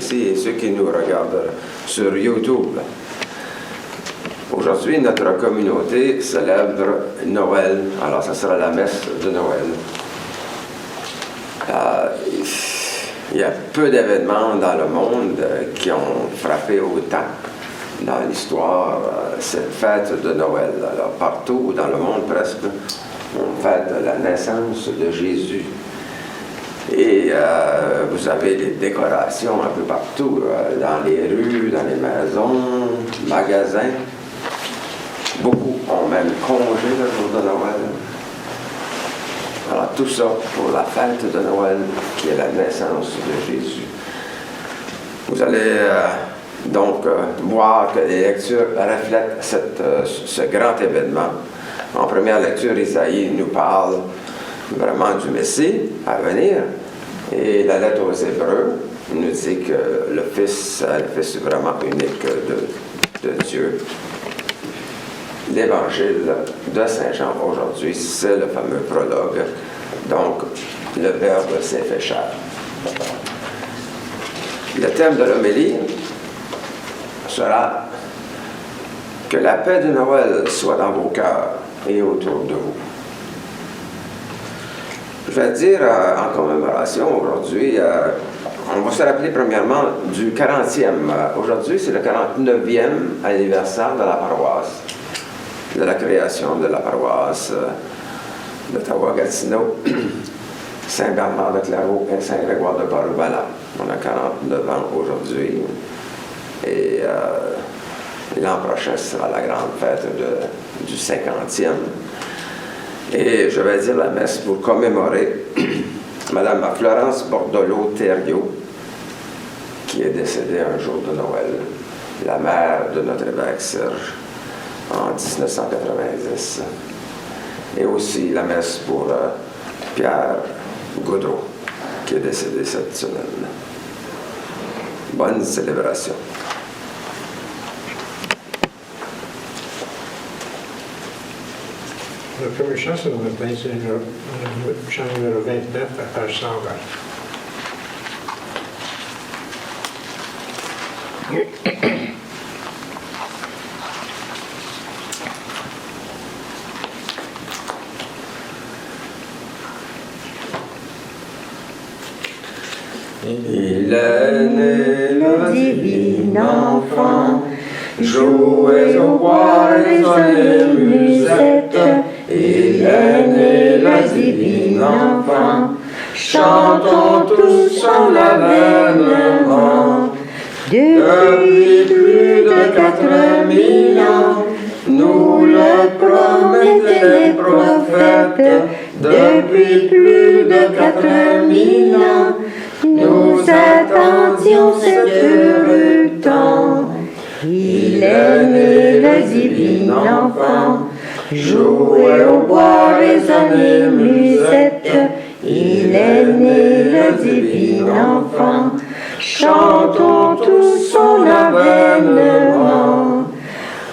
ici et ceux qui nous regardent sur YouTube. Aujourd'hui, notre communauté célèbre Noël. Alors, ce sera la messe de Noël. Il y a peu d'événements dans le monde qui ont frappé autant dans l'histoire cette fête de Noël. Alors, partout dans le monde presque, on fête la naissance de Jésus. Et vous avez des décorations un peu partout, dans les rues, dans les maisons, magasins. Beaucoup ont même congé le jour de Noël. Alors tout ça pour la fête de Noël qui est la naissance de Jésus. Vous allez donc voir que les lectures reflètent ce grand événement. En première lecture, Isaïe nous parle vraiment du Messie à venir. Et la lettre aux Hébreux nous dit que le Fils vraiment unique de Dieu. L'évangile de Saint Jean aujourd'hui, c'est le fameux prologue. Donc, le Verbe s'est fait chair. Le thème de l'homélie sera que la paix de Noël soit dans vos cœurs et autour de vous. Je vais dire en commémoration aujourd'hui, on va se rappeler premièrement du 40e. Aujourd'hui, c'est le 49e anniversaire de la paroisse, de la création de la paroisse d'Ottawa-Gatineau, Saint-Bernard de Clairvaux et Saint-Grégoire de Port-Roubalan. On a 49 ans aujourd'hui. Et l'an prochain sera la grande fête du 50e. Et je vais dire la messe pour commémorer Mme Florence Bordeleau-Thériault, qui est décédée un jour de Noël, la mère de notre évêque Serge, en 1990. Et aussi la messe pour Pierre Gaudreau, qui est décédé cette semaine. Bonne célébration. Le premier chant, c'est le matin, c'est le chant numéro 29 à page 120. Il est né le divin enfant, jouez au bois résonnez musette. Il est né le divin enfant, chantons tous son avènement. Depuis plus de 4000 ans, nous le promettaient les prophètes. Depuis plus de 4000 ans, nous attendions cet heureux temps. Il est né le divin enfant, jouez au bois, résonnez musette. Il est né le divin enfant, chantons tous son avènement.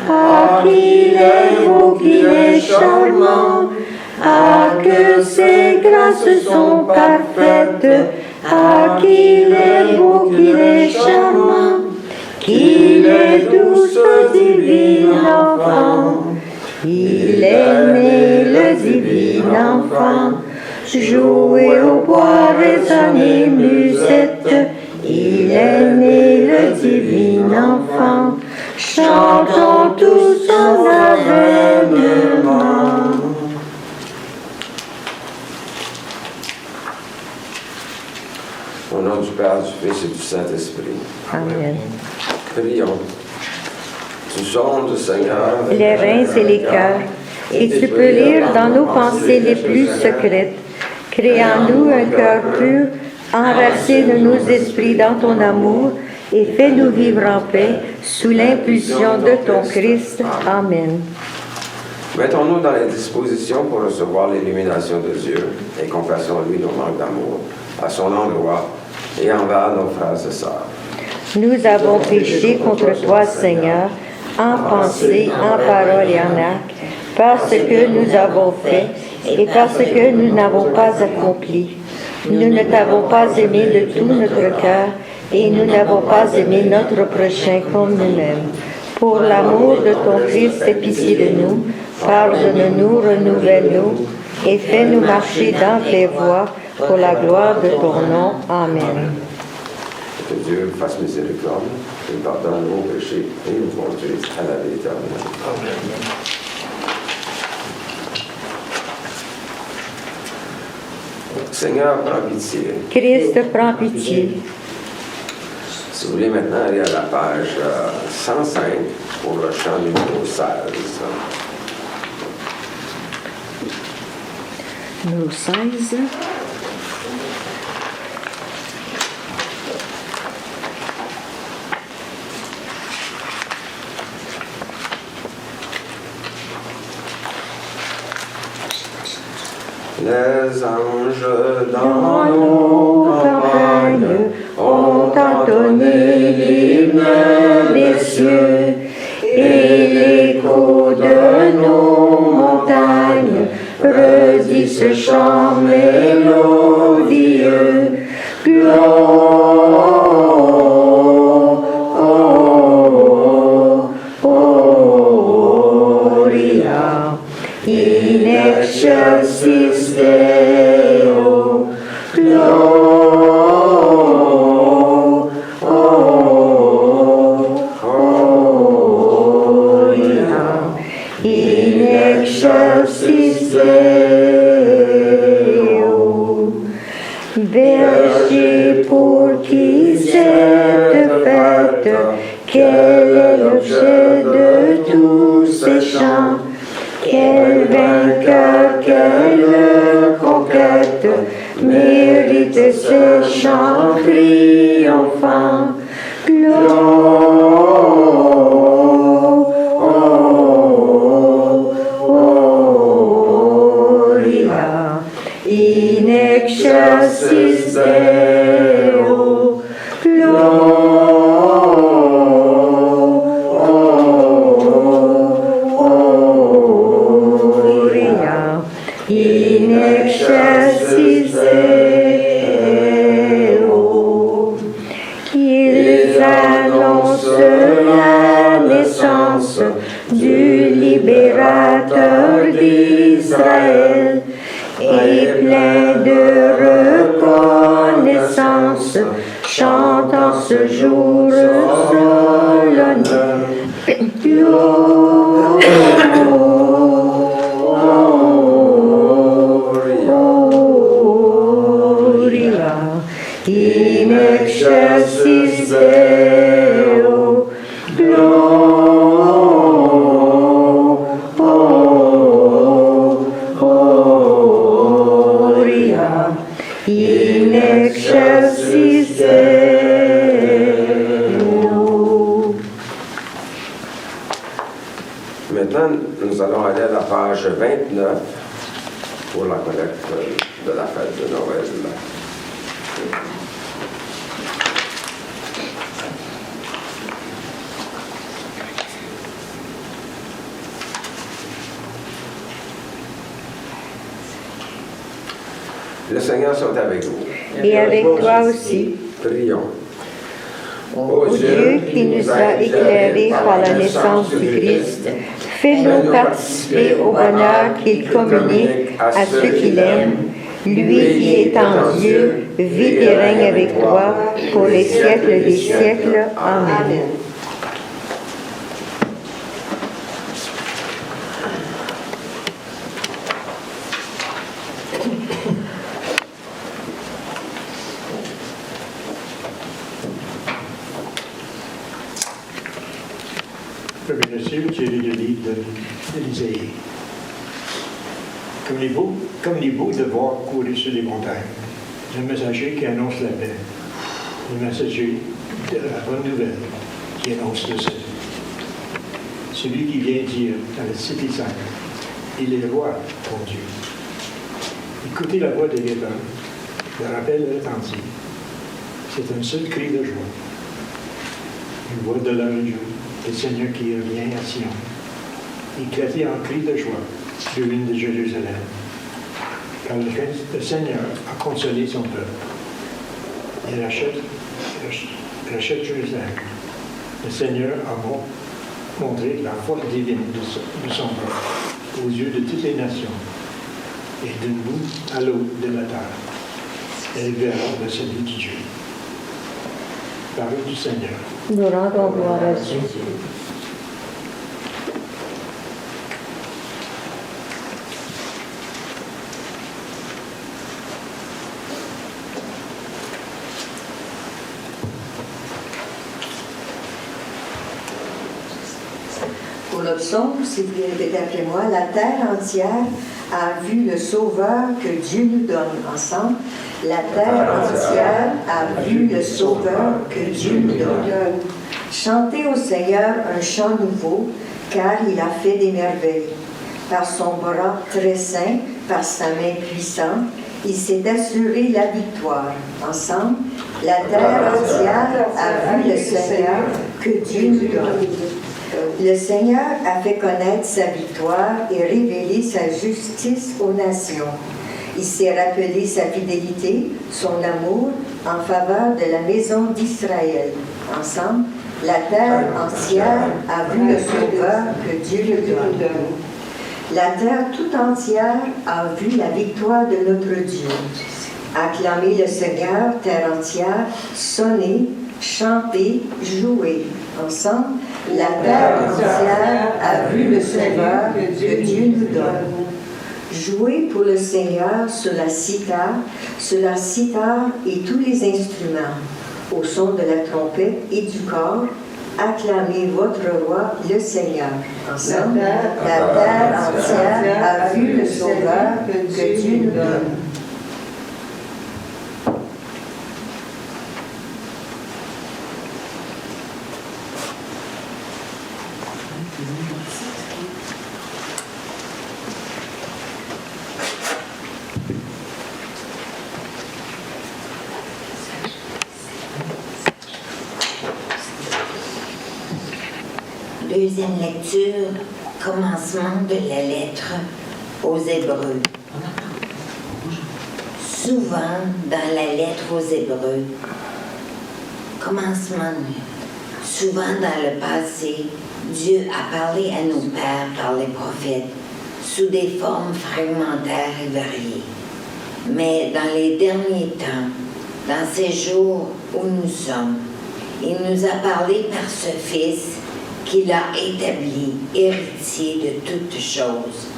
Ah, qu'il est beau, qu'il est charmant, ah, que ses grâces sont parfaites. Ah, qu'il est beau, qu'il est charmant, qu'il est doux, ce divin enfant. Il est né le divin enfant, jouez au bois, résonnez musette. Il est né le divin enfant, chantons tous son avènement. Au nom du Père, du Fils et du Saint-Esprit. Amen. Prions. Tu sondes, Seigneur, Les reins et les cœurs, et tu peux lire dans nos pensées les plus secrètes. Crée en nous un cœur pur, enracine nos esprits dans ton amour, et fais-nous vivre en paix sous l'impulsion de ton Christ. Amen. mettons-nous dans les dispositions pour recevoir l'illumination de Dieu et confessons-lui nos manques d'amour à son endroit et envers nos frères et sœurs. Nous avons péché contre toi, Seigneur, en pensée, en parole et en acte, parce que nous avons fait et parce que nous n'avons pas accompli. Nous ne t'avons pas aimé de tout notre cœur et nous n'avons pas aimé notre prochain comme nous-mêmes. Pour l'amour de ton Fils, aie pitié de nous, pardonne-nous, renouvelle-nous, et fais-nous marcher dans tes voies pour la gloire de ton nom. Amen. Que Dieu fasse miséricorde, et pardonne nos péchés et nous conduise à la vie éternelle. Seigneur, prends pitié. Christ, prends pitié. Si vous voulez maintenant aller à la page 105 pour le chant numéro 16. Numéro 16. Les anges dans nos campagnes ont entonné l'hymne des cieux et l'écho de nos montagnes redit ce chant mélodieux. Gloria in excelsis Deo. Gloria in excelsis Deo. Berger pour qui cette fête, quel est l'objet de tous ces chants? Quel vainqueur, quelle conquête mérite ces chants triomphants? Gloria in excelsis Deo. Gloria in excelsis Deo. Qu'ils annoncent la naissance du libérateur d'Israël et plein de reconnaissance, chantant ce jour solennel. Gloria in excelsis Deo. Gloria in excelsis Deo. Maintenant, nous allons aller à la page 29 pour la collecte de la fête de Noël. Le Seigneur soit avec vous. Et avec toi aussi. Prions. Ô Dieu qui nous a éclairés par la naissance du Christ, fais-nous participer au bonheur qu'il communique à ceux qu'il aime. Lui qui est en Dieu, vit et règne avec toi pour les siècles des siècles. Amen. Comme bien sûr, tu as lu le livre d'Ésaïe. Comme les beaux de voir courir sur les montagnes. Le messager qui annonce la paix. Le messager de la bonne nouvelle qui annonce le salut. Celui qui vient dire à la cité sainte, il est roi, ton Dieu. Écoutez la voix des guetteurs. Le rappel retentit. C'est un seul cri de joie. Une voix de la région. Le Seigneur qui revient à Sion, éclaté en cris de joie, ruine de Jérusalem. Car le Seigneur a consolé son peuple. Il rachète rachète Jérusalem. Le Seigneur a montré la force divine de son bras aux yeux de toutes les nations et de nous à l'autre de la terre. Elle verra le salut de Dieu. Parole du Seigneur. Nous rendons gloire à Dieu. Pour le psaume, si vous répétez après moi, la terre entière a vu le Sauveur que Dieu nous donne. Ensemble, la terre entière a vu le Sauveur que Dieu nous donne. Chantez au Seigneur un chant nouveau, car il a fait des merveilles. Par son bras très saint, par sa main puissante, il s'est assuré la victoire. Ensemble, la terre entière a vu le Seigneur que Dieu nous donne. Le Seigneur a fait connaître sa victoire et révélé sa justice aux nations. Il s'est rappelé sa fidélité, son amour en faveur de la maison d'Israël. Ensemble, la terre entière a vu le Sauveur que Dieu lui donne. La terre tout entière a vu la victoire de notre Dieu. Acclamez le Seigneur, terre entière, sonnez, chantez, jouez. Ensemble, la terre entière a vu le Sauveur que Dieu nous donne. Jouez pour le Seigneur sur la cithare et tous les instruments. Au son de la trompette et du cor, acclamez votre roi, le Seigneur. Ensemble, la terre entière a vu le Sauveur que Dieu nous donne. Deuxième lecture, commencement de la lettre aux Hébreux. Souvent, dans la lettre aux Hébreux, commencement, souvent dans le passé, Dieu a parlé à nos pères par les prophètes sous des formes fragmentaires et variées. Mais dans les derniers temps, dans ces jours où nous sommes, il nous a parlé par ce Fils qu'il a établi, héritier de toutes choses,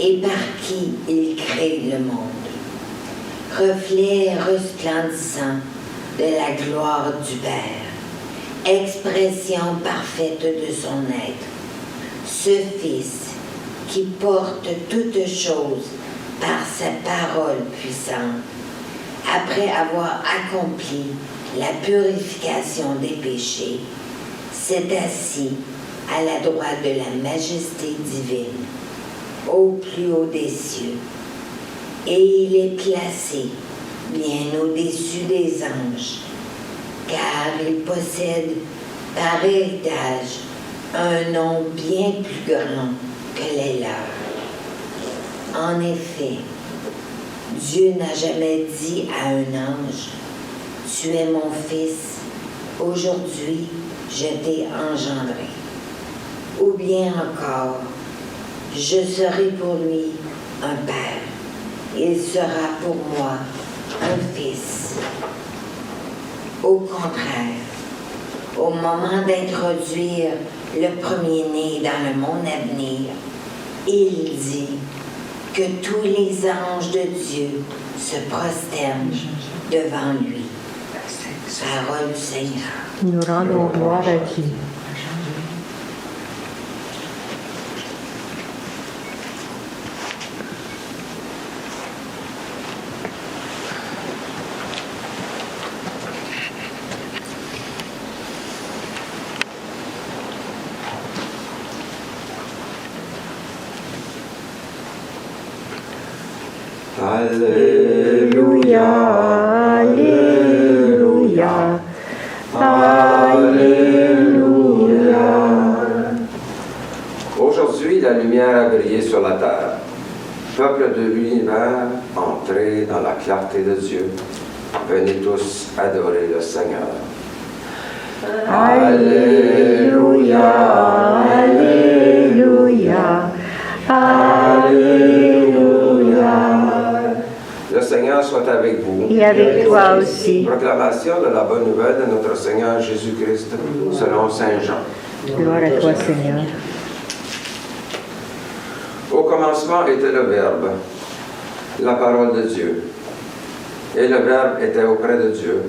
et par qui il crée le monde. Reflet resplendissant de la gloire du Père, expression parfaite de son être, ce Fils qui porte toutes choses par sa parole puissante, après avoir accompli la purification des péchés, s'est assis à la droite de la majesté divine, au plus haut des cieux, et il est placé bien au-dessus des anges, car il possède par héritage un nom bien plus grand que les leurs. En effet, Dieu n'a jamais dit à un ange, « Tu es mon fils, aujourd'hui je t'ai engendré. » Ou bien encore, « Je serai pour lui un père, il sera pour moi un fils. » Au contraire, au moment d'introduire le premier-né dans le monde à venir, il dit que tous les anges de Dieu se prosternent devant lui. Parole du Seigneur. Nous rendons gloire à Dieu. Alléluia, Alléluia, Alléluia. Aujourd'hui, la lumière a brillé sur la terre. Peuple de l'univers, entrez dans la clarté de Dieu. Venez tous adorer le Seigneur. Alléluia, Alléluia, Alléluia. Le Seigneur soit avec vous. Et avec toi aussi. Proclamation de la bonne nouvelle de notre Seigneur Jésus-Christ selon Saint Jean. Gloire à toi, Seigneur. Au commencement était le Verbe, la parole de Dieu. Et le Verbe était auprès de Dieu,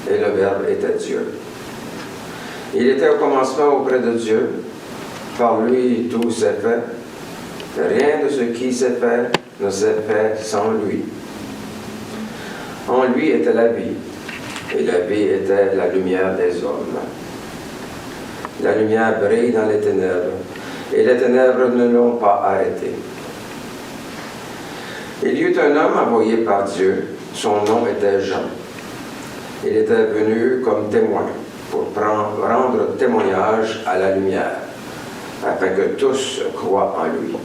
et le Verbe était Dieu. Il était au commencement auprès de Dieu. Par lui, tout s'est fait. Rien de ce qui s'est fait ne s'est fait sans lui. En lui était la vie, et la vie était la lumière des hommes. La lumière brille dans les ténèbres, et les ténèbres ne l'ont pas arrêté. Il y eut un homme envoyé par Dieu, son nom était Jean. Il était venu comme témoin pour rendre témoignage à la lumière, afin que tous croient en lui.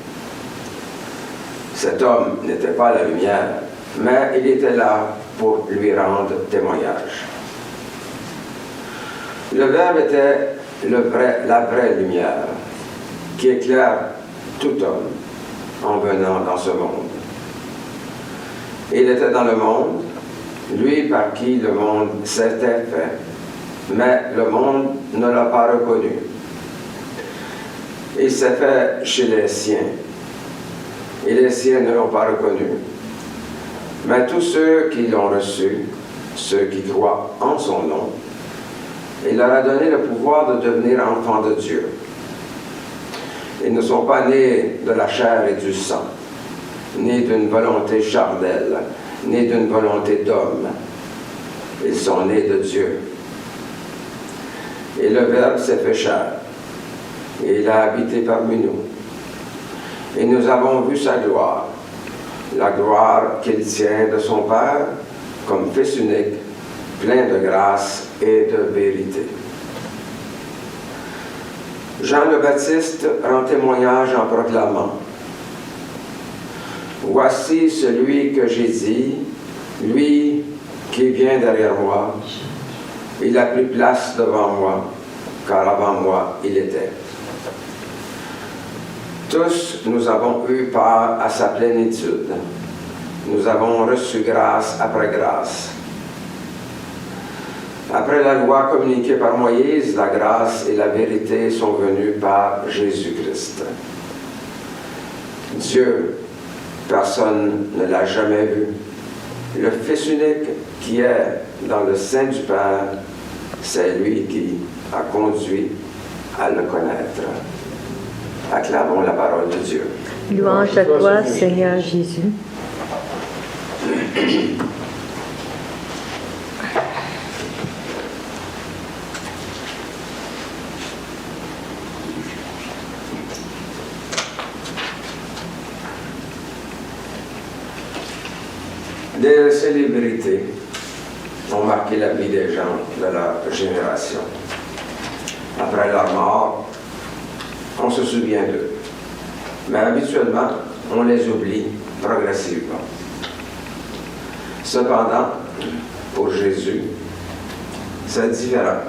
Cet homme n'était pas la lumière, mais il était là pour lui rendre témoignage. Le Verbe était la vraie lumière, qui éclaire tout homme en venant dans ce monde. Il était dans le monde, lui par qui le monde s'était fait, mais le monde ne l'a pas reconnu. Il s'est fait chez les siens, et les siens ne l'ont pas reconnu. Mais tous ceux qui l'ont reçu, ceux qui croient en son nom, il leur a donné le pouvoir de devenir enfants de Dieu. Ils ne sont pas nés de la chair et du sang, ni d'une volonté charnelle, ni d'une volonté d'homme. Ils sont nés de Dieu. Et le Verbe s'est fait chair, et il a habité parmi nous. Et nous avons vu sa gloire, la gloire qu'il tient de son Père comme Fils unique, plein de grâce et de vérité. Jean le Baptiste rend témoignage en proclamant: Voici celui que j'ai dit, lui qui vient derrière moi, il a pris place devant moi, car avant moi il était. Tous nous avons eu part à sa plénitude. Nous avons reçu grâce après grâce. Après la loi communiquée par Moïse, la grâce et la vérité sont venues par Jésus-Christ. Dieu, personne ne l'a jamais vu. Le Fils unique qui est dans le sein du Père, c'est lui qui a conduit à le connaître. Acclamons la parole de Dieu. Louange à toi, Seigneur Jésus. Des célébrités ont marqué la vie des gens de leur génération. Après leur mort, on se souvient d'eux. Mais habituellement, on les oublie progressivement. Cependant, pour Jésus, c'est différent.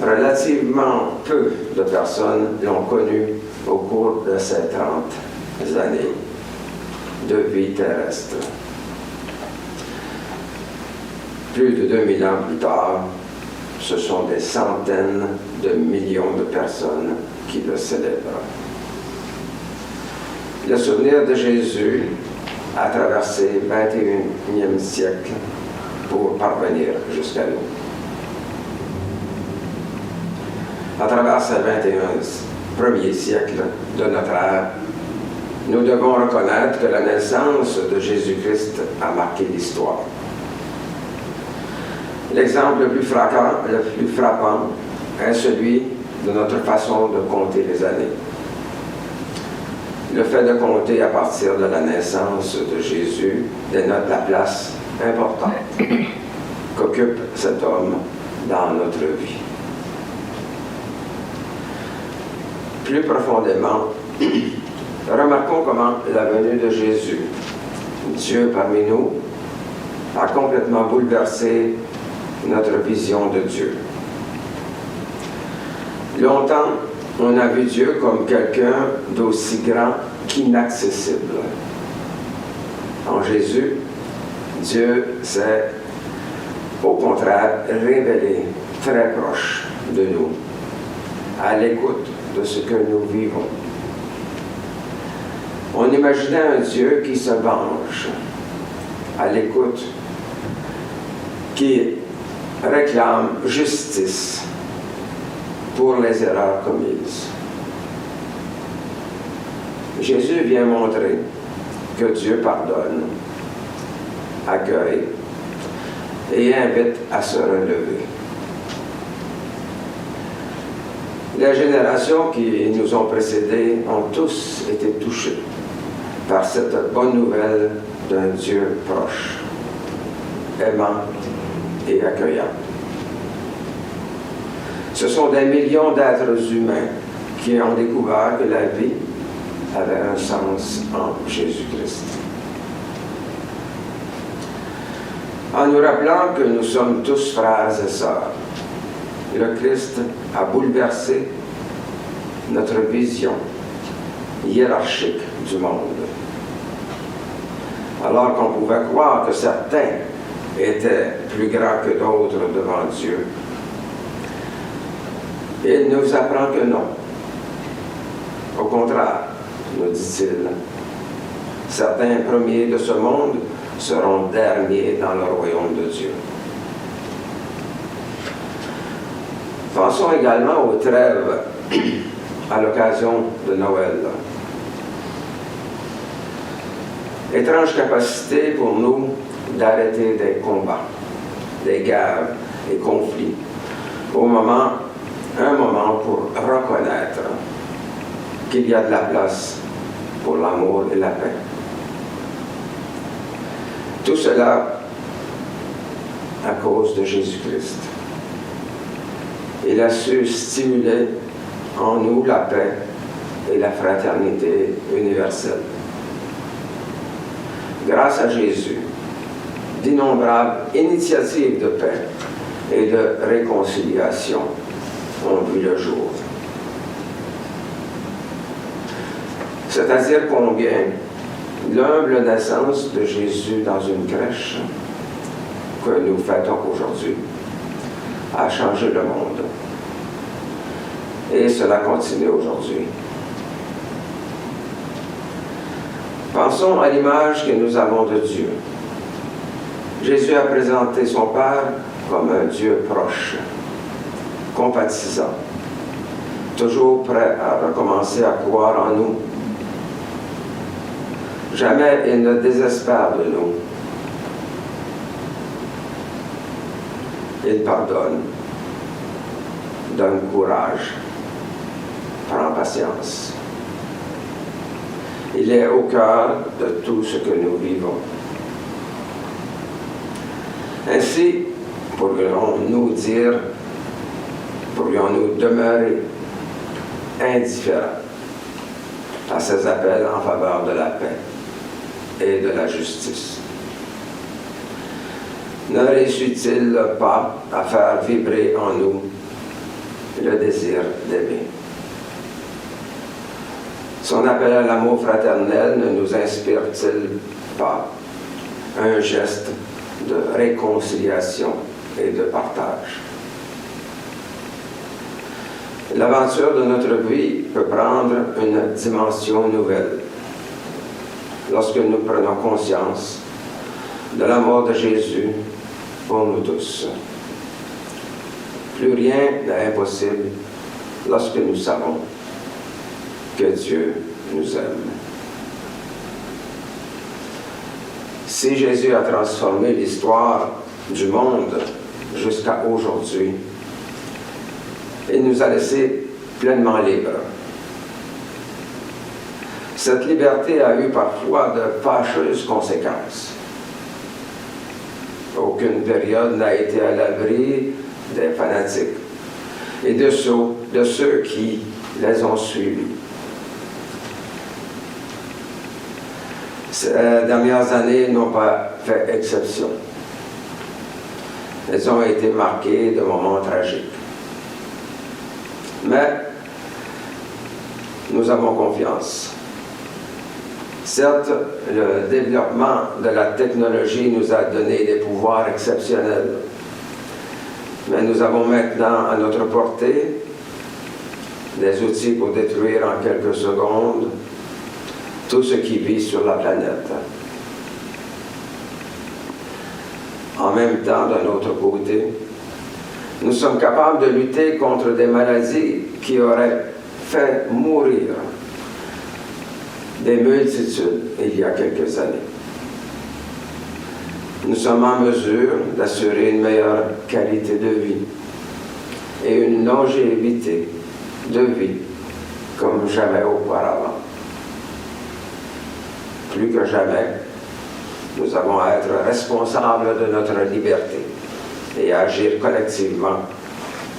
Relativement peu de personnes l'ont connu au cours de ces 30 années de vie terrestre. Plus de 2000 ans plus tard, ce sont des centaines de millions de personnes qui le célèbrent. Le souvenir de Jésus a traversé le 21e siècle pour parvenir jusqu'à nous. À travers ces 21 premiers siècles de notre ère, nous devons reconnaître que la naissance de Jésus-Christ a marqué l'histoire. L'exemple le plus frappant est celui de notre façon de compter les années. Le fait de compter à partir de la naissance de Jésus dénote la place importante qu'occupe cet homme dans notre vie. Plus profondément, remarquons comment la venue de Jésus, Dieu parmi nous, a complètement bouleversé notre vision de Dieu. Longtemps, on a vu Dieu comme quelqu'un d'aussi grand qu'inaccessible. En Jésus, Dieu s'est au contraire révélé très proche de nous, à l'écoute de ce que nous vivons. On imaginait un Dieu qui se venge, à l'écoute, qui réclame justice pour les erreurs commises. Jésus vient montrer que Dieu pardonne, accueille et invite à se relever. Les générations qui nous ont précédés ont tous été touchées par cette bonne nouvelle d'un Dieu proche, aimant et accueillant. Ce sont des millions d'êtres humains qui ont découvert que la vie avait un sens en Jésus-Christ. En nous rappelant que nous sommes tous frères et sœurs, le Christ a bouleversé notre vision hiérarchique du monde. Alors qu'on pouvait croire que certains étaient plus grands que d'autres devant Dieu, il nous apprend que non. Au contraire, nous dit-il, certains premiers de ce monde seront derniers dans le royaume de Dieu. Pensons également aux trêves à l'occasion de Noël. Étrange capacité pour nous d'arrêter des combats, des guerres et conflits, un moment pour reconnaître qu'il y a de la place pour l'amour et la paix. Tout cela à cause de Jésus-Christ. Il a su stimuler en nous la paix et la fraternité universelle. Grâce à Jésus, d'innombrables initiatives de paix et de réconciliation ont vu le jour. C'est-à-dire combien l'humble naissance de Jésus dans une crèche que nous fêtons aujourd'hui a changé le monde. Et cela continue aujourd'hui. Pensons à l'image que nous avons de Dieu. Jésus a présenté son Père comme un Dieu proche, compatissant, toujours prêt à recommencer à croire en nous. Jamais il ne désespère de nous. Il pardonne, donne courage, prend patience. Il est au cœur de tout ce que nous vivons. Ainsi, pourrions-nous demeurer indifférents à ces appels en faveur de la paix et de la justice. Ne réussit-il pas à faire vibrer en nous le désir d'aimer? Son appel à l'amour fraternel ne nous inspire-t-il pas un geste de réconciliation et de partage? L'aventure de notre vie peut prendre une dimension nouvelle lorsque nous prenons conscience de l'amour de Jésus pour nous tous. Plus rien n'est impossible lorsque nous savons que Dieu nous aime. Si Jésus a transformé l'histoire du monde jusqu'à aujourd'hui, il nous a laissés pleinement libres. Cette liberté a eu parfois de fâcheuses conséquences. Aucune période n'a été à l'abri des fanatiques et de ceux qui les ont suivis. Ces dernières années n'ont pas fait exception. Elles ont été marquées de moments tragiques. Mais nous avons confiance. Certes, le développement de la technologie nous a donné des pouvoirs exceptionnels, mais nous avons maintenant à notre portée des outils pour détruire en quelques secondes tout ce qui vit sur la planète. En même temps, d'un autre côté, nous sommes capables de lutter contre des maladies qui auraient fait mourir des multitudes il y a quelques années. Nous sommes en mesure d'assurer une meilleure qualité de vie et une longévité de vie comme jamais auparavant. Plus que jamais, nous avons à être responsables de notre liberté et à agir collectivement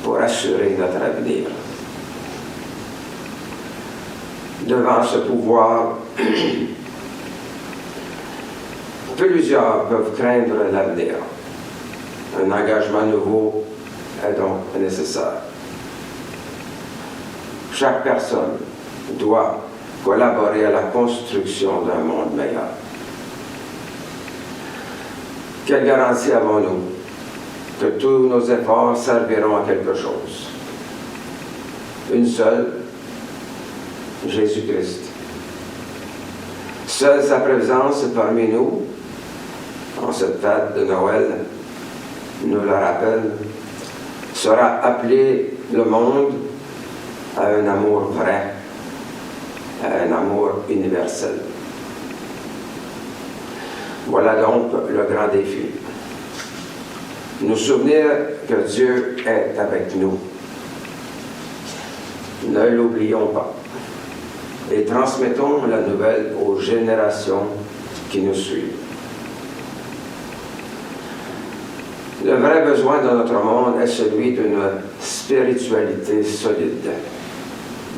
pour assurer notre avenir. Devant ce pouvoir, plusieurs peuvent craindre l'avenir. Un engagement nouveau est donc nécessaire. Chaque personne doit collaborer à la construction d'un monde meilleur. Quelle garantie avons-nous que tous nos efforts serviront à quelque chose? Une seule, Jésus-Christ. Seule sa présence parmi nous, en cette fête de Noël, nous le rappelle, sera appelé le monde à un amour vrai, à un amour universel. Voilà donc le grand défi. Nous souvenir que Dieu est avec nous. Ne l'oublions pas. Et transmettons la nouvelle aux générations qui nous suivent. Le vrai besoin de notre monde est celui d'une spiritualité solide,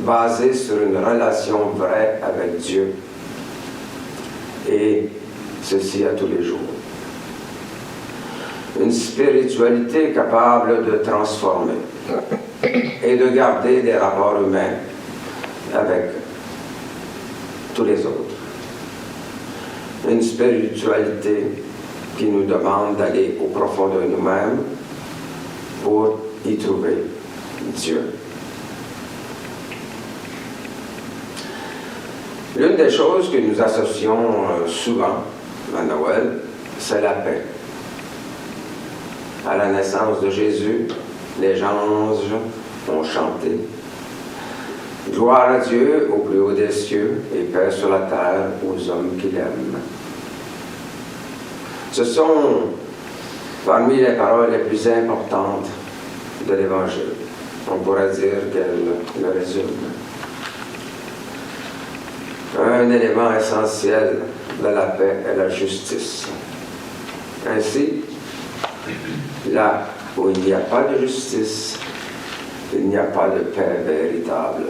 basée sur une relation vraie avec Dieu. Et ceci à tous les jours. Une spiritualité capable de transformer et de garder des rapports humains avec tous les autres. Une spiritualité qui nous demande d'aller au profond de nous-mêmes pour y trouver Dieu. L'une des choses que nous associons souvent à Noël, c'est la paix. À la naissance de Jésus, les anges ont chanté « Gloire à Dieu au plus haut des cieux et paix sur la terre aux hommes qu'il aime ». Ce sont parmi les paroles les plus importantes de l'Évangile. On pourrait dire qu'elles le résument. Un élément essentiel de la paix est la justice. Ainsi, là où il n'y a pas de justice, il n'y a pas de paix véritable.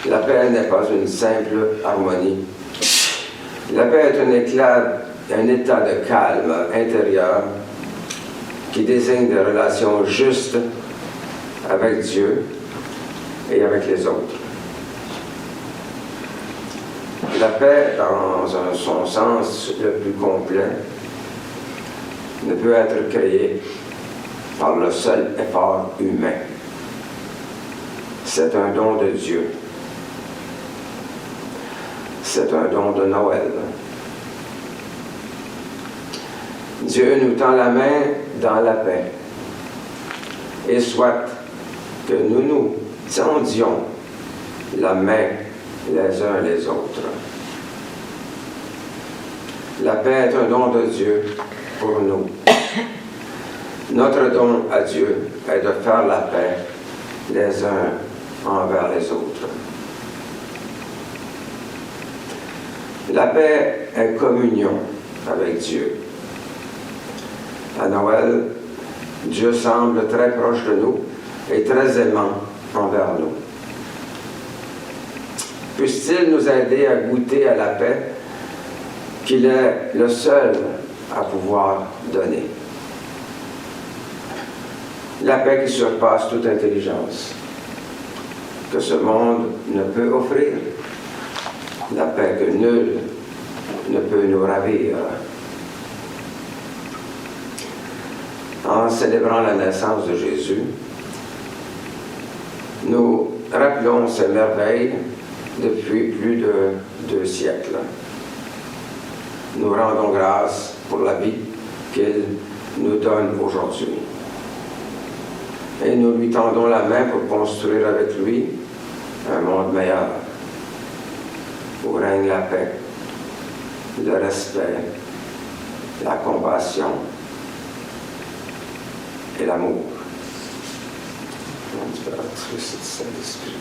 La paix n'est pas une simple harmonie. La paix est un état de calme intérieur qui désigne des relations justes avec Dieu et avec les autres. La paix, dans son sens le plus complet, ne peut être créée par le seul effort humain. C'est un don de Dieu. C'est un don de Noël. Dieu nous tend la main dans la paix et souhaite que nous nous tendions la main les uns les autres. La paix est un don de Dieu pour nous. Notre don à Dieu est de faire la paix les uns envers les autres. La paix est communion avec Dieu. À Noël, Dieu semble très proche de nous et très aimant envers nous. Puisse-t-il nous aider à goûter à la paix qu'il est le seul à pouvoir donner. la paix qui surpasse toute intelligence, que ce monde ne peut offrir, la paix que nul ne peut nous ravir. En célébrant la naissance de Jésus, nous rappelons ces merveilles depuis plus de 2 siècles. Nous rendons grâce pour la vie qu'il nous donne aujourd'hui. Et nous lui tendons la main pour construire avec lui un monde meilleur, où règne la paix, le respect, la compassion et l'amour. Nom du Père, du Fils et du Saint-Esprit.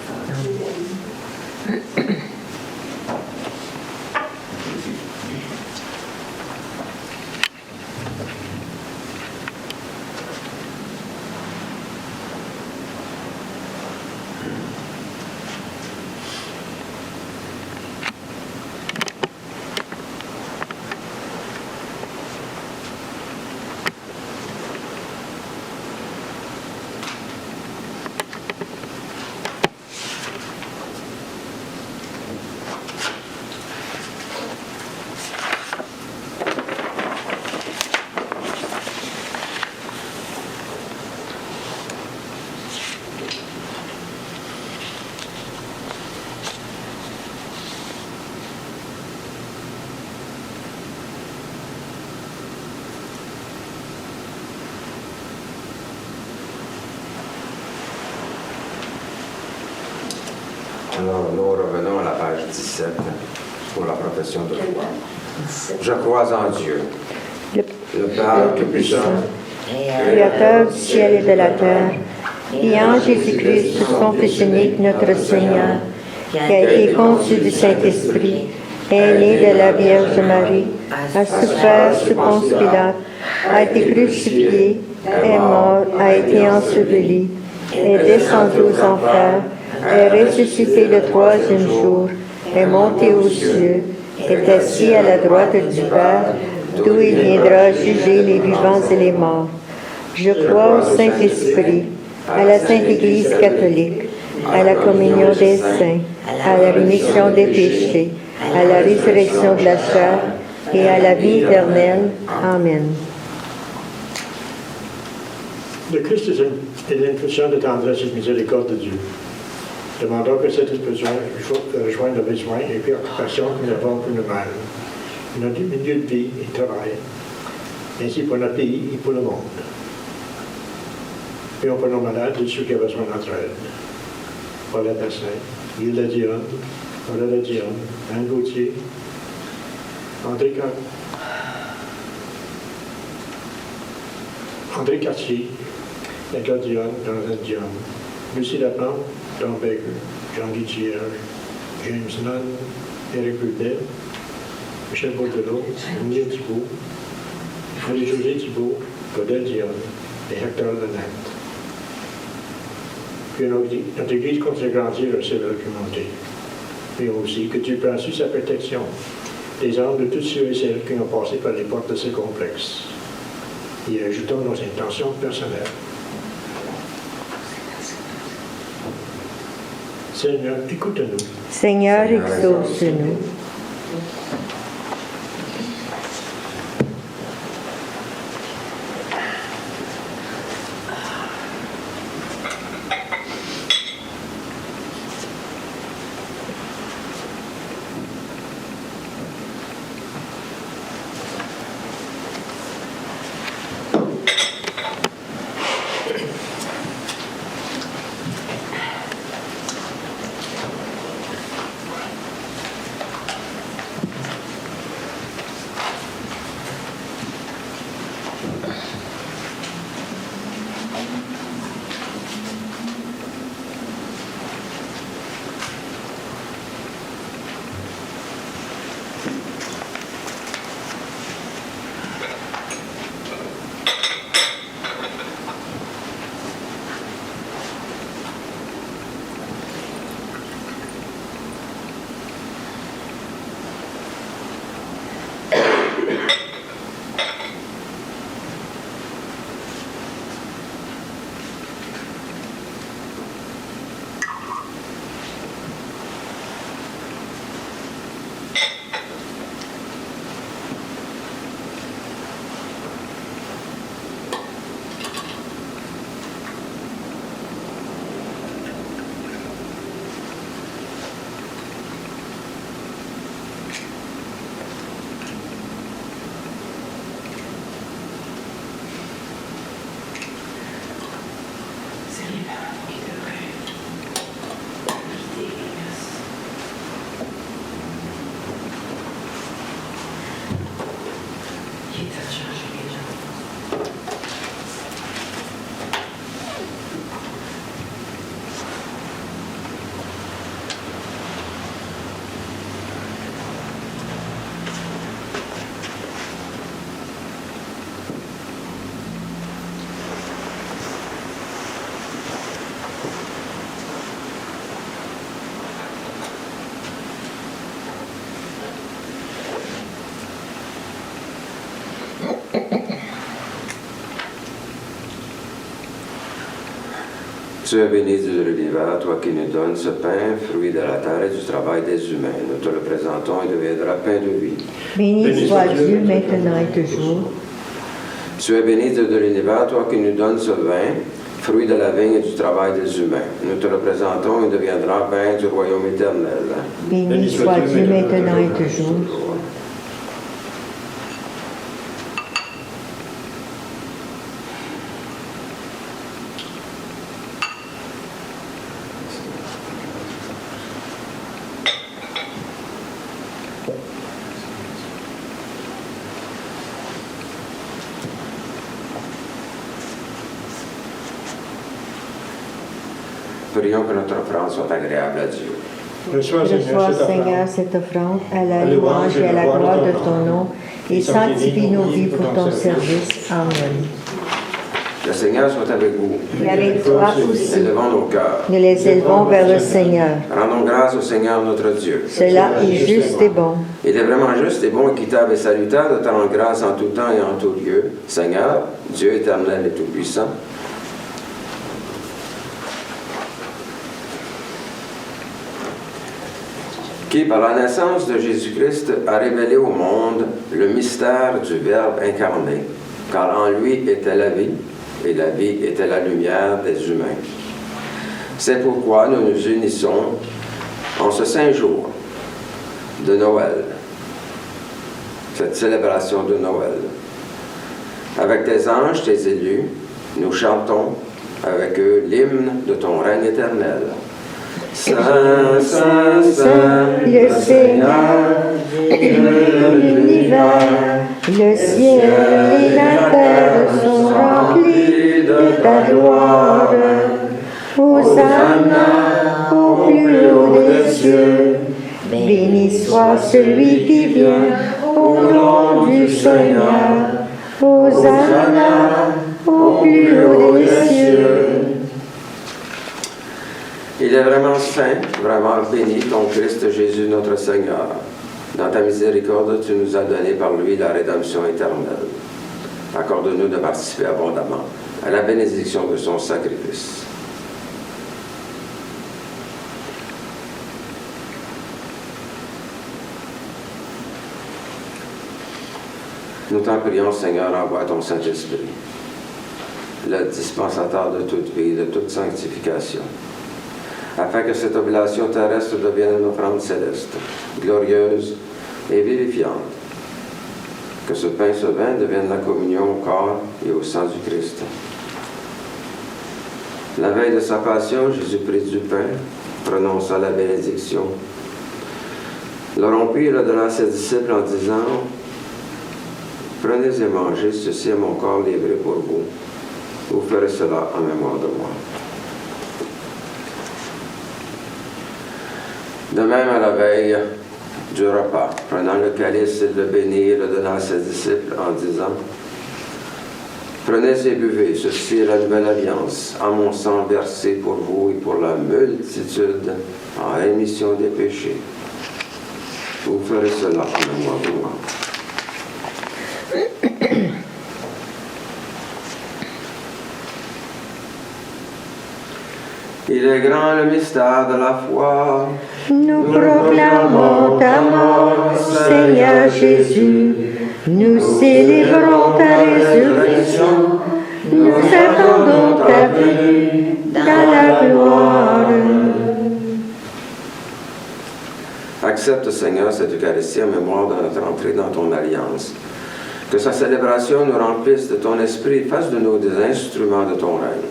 Alors, nous revenons à la page 17 pour la profession de foi. Je crois en Dieu, le Père Tout-Puissant, Créateur du ciel et de la terre, et en Jésus-Christ, son Fils unique, notre Seigneur, qui a été conçu du Saint-Esprit, est né de la Vierge Marie, a souffert sous Ponce Pilate, a été crucifié, est mort, a été enseveli, est descendu aux enfers, est ressuscité le 3e jour, est monté aux cieux, est assis à la droite du Père, d'où il viendra juger les vivants et les morts. Je crois au Saint-Esprit, à la Sainte Église catholique, à la communion des saints, à la rémission des péchés, à la résurrection de la chair et à la vie éternelle. Amen. Le Christ est l'infusion de tendresse et de miséricorde de Dieu. Demandons que cette expression rejoigne le besoin et préoccupation que nous avons pour nous-mêmes, notre milieu de vie et de travail, ainsi pour notre pays et pour le monde. Prions pour nos malades et ceux qui ont besoin de notre aide. Paulette Asselin, Gilda Dion, Paulette Dion, Anne Gauthier, André Cartier, Edgar Dion, Jonathan Dion, Lucie Laplante, Tom Baker, Jean-Guy Thierry, James Nunn, Éric Burdel, Michel Baudelot, Neil Thibault, Marie-Josée Thibault, Claudel Dion et Hector Lenette. Puis notre Église continue à grandir et recevre la communauté. Prions aussi que Dieu prenne sous sa protection les âmes de tous ceux et celles qui ont passé par les portes de ces complexes. Et ajoutons nos intentions personnelles. Seigneur, écoute-nous. Seigneur, exauce-nous. Sois béni, Dieu de l'univers, toi qui nous donnes ce pain, fruit de la terre et du travail des humains. Nous te le présentons et deviendra pain de vie. Béni soit Dieu maintenant et toujours. Sois béni, Dieu de l'univers, toi qui nous donnes ce vin, fruit de la vigne et du travail des humains. Nous te le présentons et deviendra pain du royaume éternel. Béni soit Dieu maintenant et toujours. Prions que notre offrande soit agréable à Dieu. Reçois, Seigneur, cette offrande à la louange et à la gloire de ton nom et sanctifie nos vies pour ton service. Amen. Le Seigneur soit avec vous. Et avec toi aussi, Élevons nos cœurs. nous les élevons vers le Seigneur. Rendons grâce au Seigneur notre Dieu. Cela est juste et bon. Il est vraiment juste et bon, équitable et salutaire de te rendre grâce en tout temps et en tout lieu. Seigneur, Dieu éternel et tout-puissant, qui, par la naissance de Jésus-Christ, a révélé au monde le mystère du Verbe incarné, car en lui était la vie, et la vie était la lumière des humains. C'est pourquoi nous nous unissons en ce saint jour de Noël, cette célébration de Noël. Avec tes anges, tes élus, nous chantons avec eux l'hymne de ton règne éternel. Saint, Saint, Saint, Le Seigneur, Dieu de l'univers, le ciel et la terre sont remplis de ta gloire. Hosanna au plus haut des cieux. Béni soit celui qui vient au nom du Seigneur. Hosanna au plus haut des cieux. Il est vraiment saint, vraiment béni, ton Christ Jésus notre Seigneur. Dans ta miséricorde, tu nous as donné par lui la rédemption éternelle. Accorde-nous de participer abondamment à la bénédiction de son sacrifice. Nous t'en prions, Seigneur, envoie ton Saint-Esprit, le dispensateur de toute vie, de toute sanctification, afin que cette oblation terrestre devienne une offrande céleste, glorieuse et vivifiante. Que ce pain, ce vin devienne la communion au corps et au sang du Christ. La veille de sa passion, Jésus prit du pain, prononça la bénédiction, le rompit et le donna à ses disciples en disant « Prenez et mangez, ceci est mon corps livré pour vous. Vous ferez cela en mémoire de moi. » De même, à la veille du repas, prenant le calice, il le bénit et le donna à ses disciples en disant « Prenez et buvez, ceci est la nouvelle alliance, en mon sang versé pour vous et pour la multitude en rémission des péchés. Vous ferez cela en mémoire de moi. » Il est grand le mystère de la foi. Nous proclamons ta mort, Seigneur Jésus. Nous célébrons ta résurrection. Nous attendons ta venue dans la gloire. Accepte, Seigneur, cette Eucharistie en mémoire de notre entrée dans ton alliance. Que sa célébration nous remplisse de ton esprit et fasse de nous des instruments de ton règne.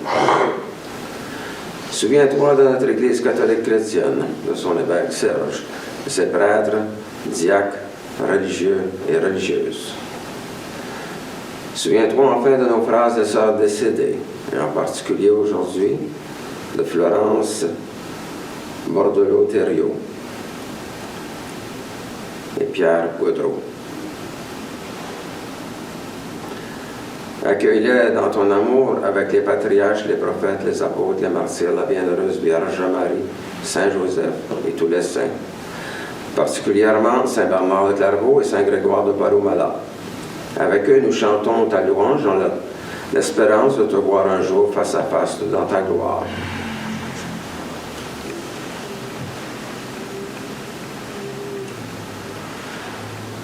Souviens-toi de notre Église catholique chrétienne, de son évêque Serge, de ses prêtres, diacres, religieux et religieuses. Souviens-toi enfin de nos frères et sœurs décédés, et en particulier aujourd'hui de Florence Bordelot-Thériault et Pierre Boudreau. Accueille-les dans ton amour avec les patriarches, les prophètes, les apôtres, les martyrs, la bienheureuse Vierge Marie, Saint Joseph et tous les saints, particulièrement Saint Bernard de Clairvaux et Saint Grégoire de Paroumala. Avec eux, nous chantons ta louange dans l'espérance de te voir un jour face à face dans ta gloire.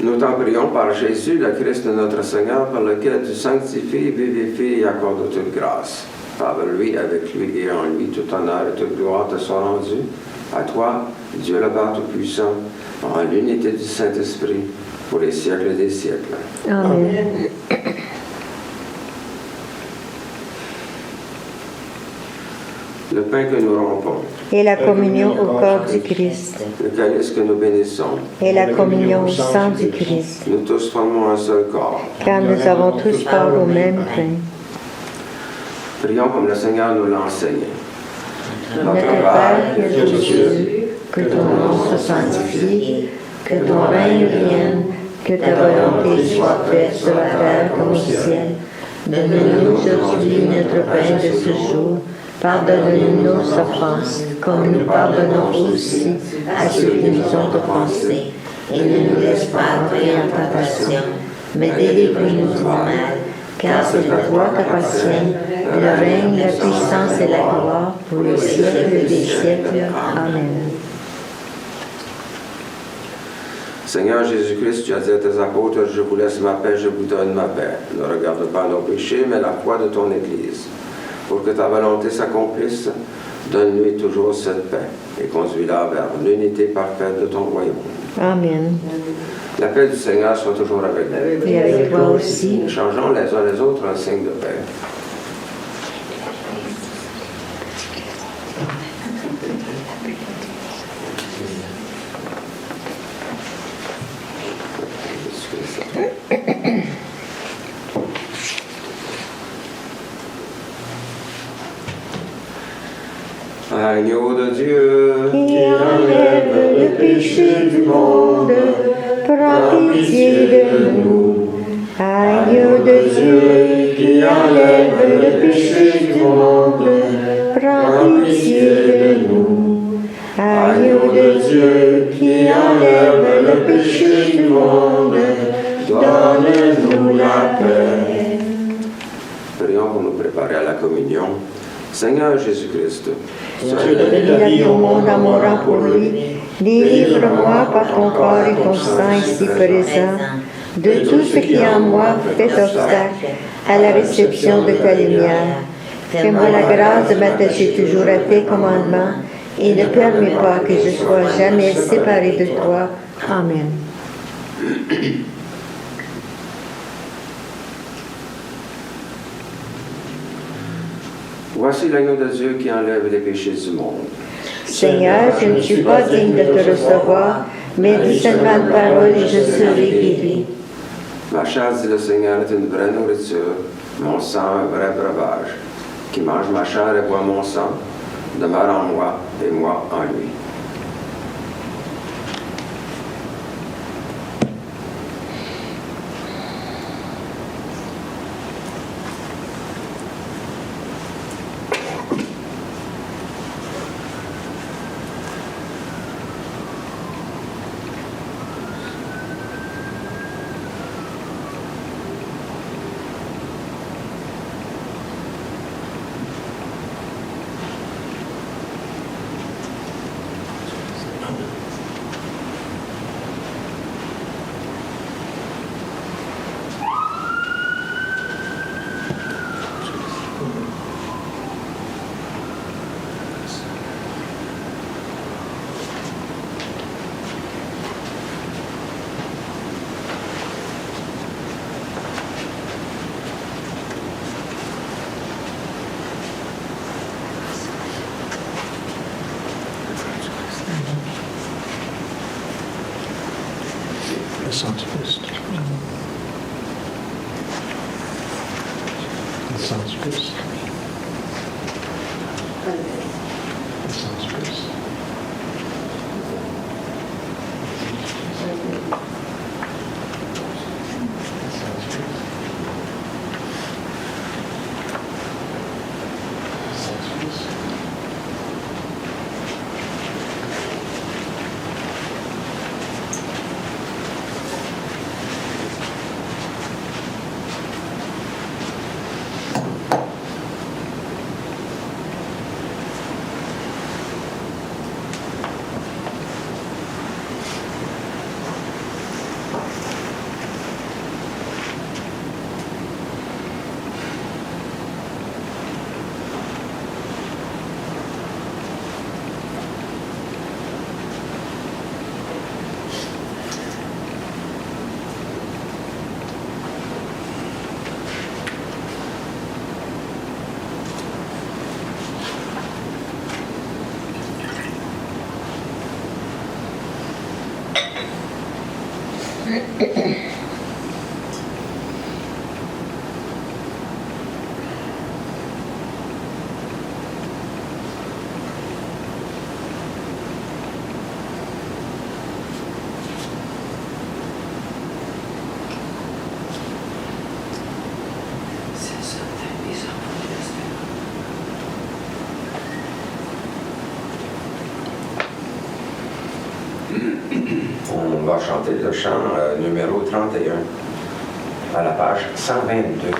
Nous t'en prions par Jésus, le Christ de notre Seigneur, par lequel tu sanctifies, vivifies et accordes toute grâce. Par lui, avec lui et en lui, tout honneur et toute gloire te sont rendus. À toi, Dieu le Père Tout-Puissant, en l'unité du Saint-Esprit, pour les siècles des siècles. Amen. Le pain que nous rompons, Et la communion au corps du Christ. le calice que nous bénissons, Et la communion au sang du Christ. nous tous formons un seul corps. Car nous avons tous part au même pain. Prions comme le Seigneur nous l'a enseigné. Notre Père qui es aux cieux, que ton nom soit sanctifié, que ton règne vienne, que ta volonté soit faite sur la terre comme au ciel. Donne-nous aujourd'hui notre pain de ce jour. Pardonne-nous nos offenses, comme nous pardonnons aussi à ceux qui nous ont offensés. Et ne nous laisse pas entrer en tentation, mais délivre-nous du mal, car c'est à toi qu'appartiennent le règne, la puissance et la gloire pour les siècles des siècles. Amen. Seigneur Jésus-Christ, tu as dit à tes apôtres, je vous laisse ma paix, je vous donne ma paix. Ne regarde pas nos péchés, mais la foi de ton Église. Pour que ta volonté s'accomplisse, donne-lui toujours cette paix et conduis-la vers l'unité parfaite de ton royaume. Amen. La paix du Seigneur soit toujours avec nous. Et avec toi aussi. Changeons les uns les autres un signe de paix. Agneau de Dieu, Qui enlève le péché du monde, prends pitié de nous. Agneau de Dieu, qui enlève le péché du monde, prends pitié de nous. Agneau de Dieu, qui enlève le péché du monde, donne-nous la paix. prions pour nous préparer à la communion. Seigneur Jésus-Christ, Tu as donné la vie au monde en mourant pour lui. Délivre-moi par ton corps et ton sang ici présent de tout ce qui en moi fait obstacle à la réception de ta lumière. Fais-moi la grâce de m'attacher toujours à tes commandements et ne permets pas que je sois jamais séparé de toi. Amen. voici l'agneau de Dieu qui enlève les péchés du monde. Seigneur, je ne suis pas digne de te recevoir, mais dis seulement une parole et je serai guéri. Ma chair, dit le Seigneur, est une vraie nourriture, mon sang un vrai breuvage. Qui mange ma chair et boit mon sang, demeure en moi et moi en lui. Le sang du Christ. Le sang du Christ. Le sang du Christ. On va chanter le chant numéro 31 à la page 122.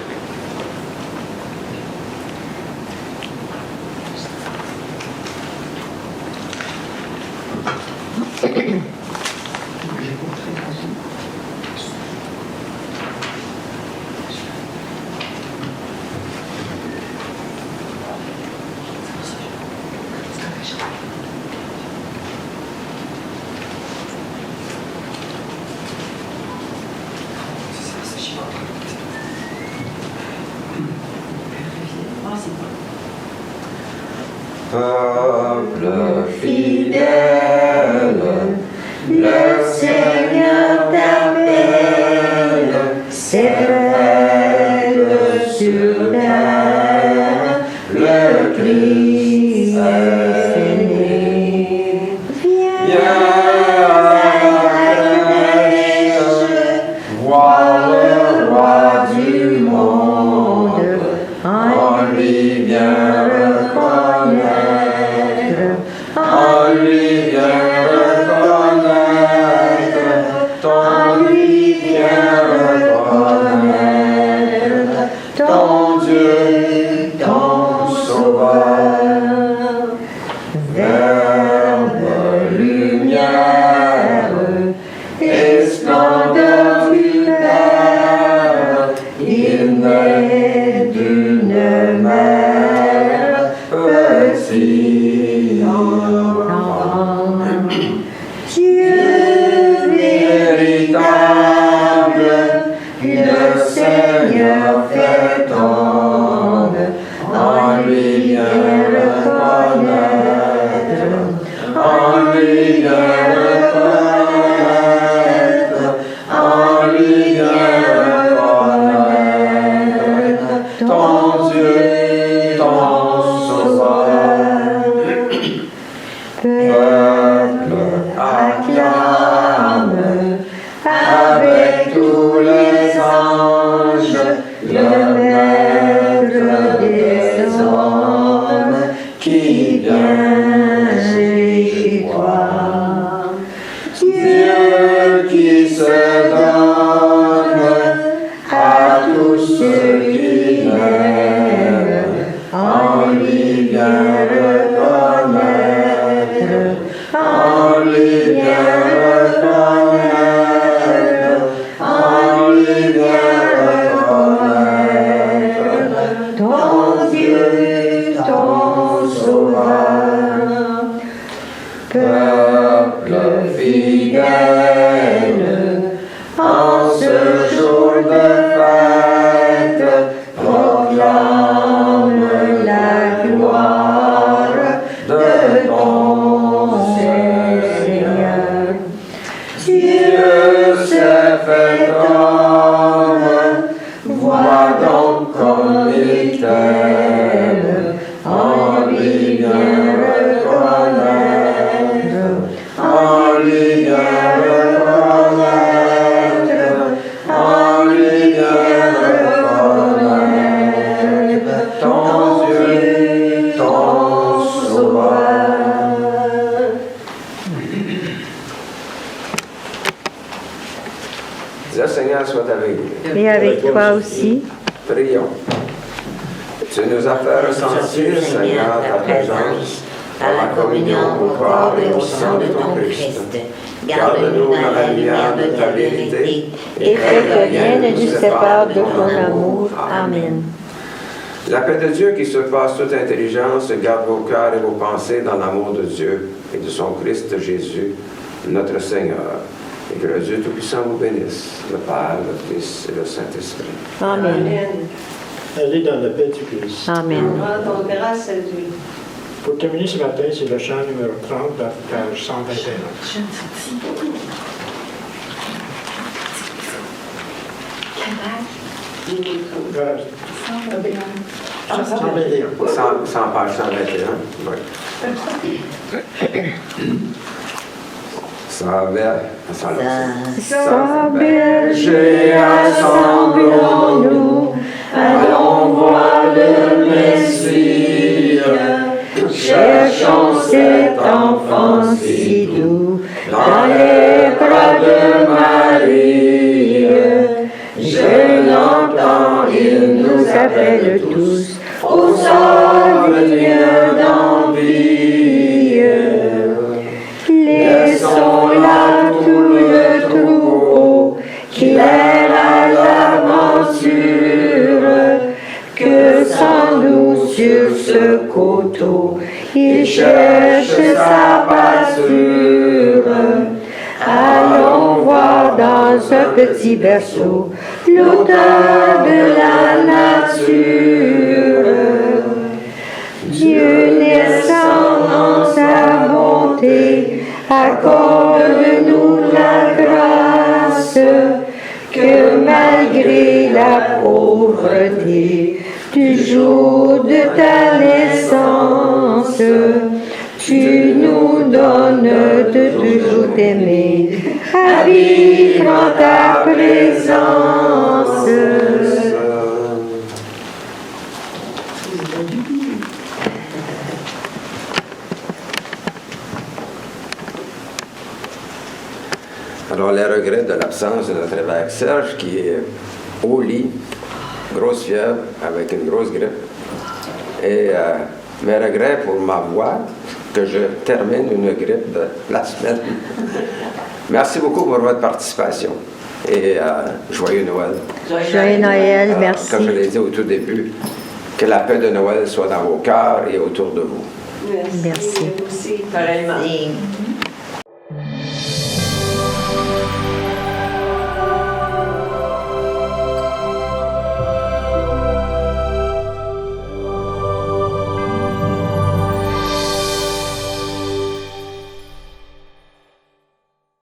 Peuple fidèle, le Seigneur t'appelle, s'élève sur terre, le Christ est né. viens à la crèche, voir le roi du monde, en lui vient reconnaître, en lui vient reconnaître, en lui vient reconnaître, ton Dieu, ton Sauveur, verbe, lumière, et splendeur du Père, il naît d'une mère, petit enfant. Dieu véritable, le Seigneur fait tombe, en lui vient reconnaître, en lui vient reconnaître, en lui vient reconnaître, ton Dieu, ton Sauveur. Peuple acclame avec tous les anges le Maître des hommes qui vient chez toi. Dieu qui se donne à tous ceux qui l'aiment, en lui vient reconnaître, en lui vient reconnaître, en lui vient reconnaître, ton Dieu, ton Sauveur. Peuple fidèle, en ce jour de fête, proclame la gloire de ton Seigneur. Dieu s'est fait homme, vois donc comme il t'aime, en lui vient reconnaître, en lui vient reconnaître, en lui vient reconnaître, ton Dieu, ton Sauveur. Le Seigneur soit avec vous. Et avec toi aussi. Prions. Tu nous as fait ressentir, Seigneur, ta présence par la communion au corps et au sang de ton Christ. Garde-nous dans la lumière de ta vérité Et fais que rien ne nous sépare de ton amour. Amen. La paix de Dieu qui surpasse toute intelligence garde vos cœurs et vos pensées dans l'amour de Dieu et de son Christ Jésus, notre Seigneur. Et que le Dieu Tout-Puissant vous bénisse, le Père, le Fils et le Saint-Esprit. Amen. Allez dans la paix du Christ. Amen. Rends grâce à Dieu. Pour terminer ce matin, c'est le chant numéro 30, la page 121. page? Il est trop. 100 pages 121. Oui. Sa berger, assemblons-nous, allons voir le Messie. Cherchons cet enfant si doux dans les bras de Marie. Je l'entends, il nous appelle tous au souvenir d'envie. Laissons là tout le troupeau qui l'aide à l'aventure, que sans nous sur ce coteau, il cherche sa pâture. Allons voir dans un petit berceau l'auteur de la nature. Dieu naissant en sa bonté, accorde-nous la grâce que malgré la pauvreté du jour de ta naissance, tu nous donnes de toujours t'aimer, à vivre en ta présence. Alors, les regrets de l'absence de notre évêque Serge, qui est au lit, grosse fièvre, avec une grosse grippe. Et mes regrets pour ma voix, que je termine une grippe de la semaine. Merci beaucoup pour votre participation. Et joyeux Noël. Joyeux Noël, merci. Comme je l'ai dit au tout début, que la paix de Noël soit dans vos cœurs et autour de vous. Merci. Aussi, pareillement. Merci.